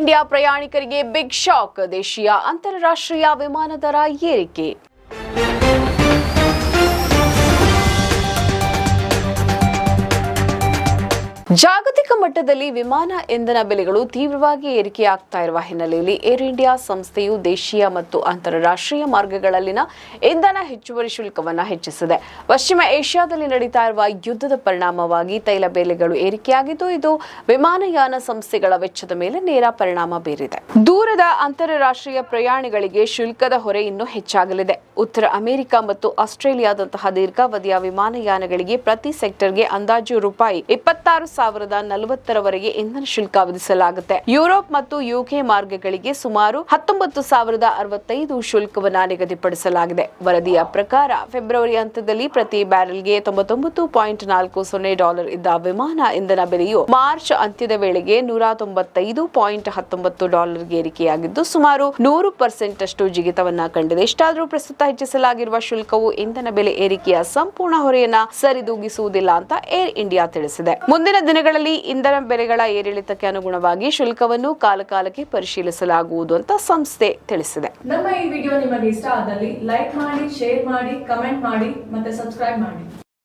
India ಪ್ರಯಾಣಿಕರಿಗೆ big shock, ದೇಶೀಯ ಅಂತಾರಾಷ್ಟ್ರೀಯ ವಿಮಾನ ದರ ಏರಿಕೆ. ಜಾಗತಿಕ ಮಟ್ಟದಲ್ಲಿ ವಿಮಾನ ಇಂಧನ ಬೆಲೆಗಳು ತೀವ್ರವಾಗಿ ಏರಿಕೆಯಾಗ್ತಾ ಇರುವ ಹಿನ್ನೆಲೆಯಲ್ಲಿ ಏರ್ ಇಂಡಿಯಾ ಸಂಸ್ಥೆಯು ದೇಶೀಯ ಮತ್ತು ಅಂತಾರಾಷ್ಟ್ರೀಯ ಮಾರ್ಗಗಳಲ್ಲಿನ ಇಂಧನ ಹೆಚ್ಚುವರಿ ಶುಲ್ಕವನ್ನು ಹೆಚ್ಚಿಸಿದೆ. ಪಶ್ಚಿಮ ಏಷ್ಯಾದಲ್ಲಿ ನಡೀತಾ ಇರುವ ಯುದ್ಧದ ಪರಿಣಾಮವಾಗಿ ತೈಲ ಬೆಲೆಗಳು ಏರಿಕೆಯಾಗಿದ್ದು, ಇದು ವಿಮಾನಯಾನ ಸಂಸ್ಥೆಗಳ ವೆಚ್ಚದ ಮೇಲೆ ನೇರ ಪರಿಣಾಮ ಬೀರಿದೆ. ದೂರದ ಅಂತಾರಾಷ್ಟ್ರೀಯ ಪ್ರಯಾಣಿಗಳಿಗೆ ಶುಲ್ಕದ ಹೊರೆ ಇನ್ನೂ ಹೆಚ್ಚಾಗಲಿದೆ. ಉತ್ತರ ಅಮೆರಿಕ ಮತ್ತು ಆಸ್ಟ್ರೇಲಿಯಾದಂತಹ ದೀರ್ಘಾವಧಿಯ ವಿಮಾನಯಾನಗಳಿಗೆ ಪ್ರತಿ ಸೆಕ್ಟರ್ಗೆ ಅಂದಾಜು ರೂಪಾಯಿ 26,040 ಇಂಧನ ಶುಲ್ಕ ವಿಧಿಸಲಾಗುತ್ತೆ. ಯುರೋಪ್ ಮತ್ತು ಯುಕೆ ಮಾರ್ಗಗಳಿಗೆ ಸುಮಾರು 19,065 ಶುಲ್ಕವನ್ನು ನಿಗದಿಪಡಿಸಲಾಗಿದೆ. ವರದಿಯ ಪ್ರಕಾರ ಫೆಬ್ರವರಿ ಅಂತ್ಯದಲ್ಲಿ ಪ್ರತಿ ಬ್ಯಾರೆಲ್ಗೆ $99.40 ಇದ್ದ ವಿಮಾನ ಇಂಧನ ಬೆಲೆಯು ಮಾರ್ಚ್ ಅಂತ್ಯದ ವೇಳೆಗೆ $195.19 ಏರಿಕೆಯಾಗಿದ್ದು, ಸುಮಾರು 100% ಅಷ್ಟು ಜಿಗಿತವನ್ನ ಕಂಡಿದೆ. ಇಷ್ಟಾದರೂ ಪ್ರಸ್ತುತ ಹೆಚ್ಚಿಸಲಾಗಿರುವ ಶುಲ್ಕವು ಇಂಧನ ಬೆಲೆ ಏರಿಕೆಯ ಸಂಪೂರ್ಣ ಹೊರೆಯನ್ನ ಸರಿದೂಗಿಸುವುದಿಲ್ಲ ಅಂತ ಏರ್ ಇಂಡಿಯಾ ತಿಳಿಸಿದೆ. ಮುಂದಿನ ದಿನಗಳಲ್ಲಿ ಇಂಧನ ಬೆಲೆಗಳ ಏರಿಳಿತಕ್ಕೆ ಅನುಗುಣವಾಗಿ ಶುಲ್ಕವನ್ನು ಕಾಲಕಾಲಕ್ಕೆ ಪರಿಶೀಲಿಸಲಾಗುವುದು ಅಂತ ಸಂಸ್ಥೆ ತಿಳಿಸಿದೆ. ನಮ್ಮ ಈ ವಿಡಿಯೋ ನಿಮಗೆ ಇಷ್ಟ ಆದಲ್ಲಿ ಲೈಕ್ ಮಾಡಿ, ಶೇರ್ ಮಾಡಿ, ಕಮೆಂಟ್ ಮಾಡಿ ಮತ್ತೆ ಸಬ್ಸ್ಕ್ರೈಬ್ ಮಾಡಿ.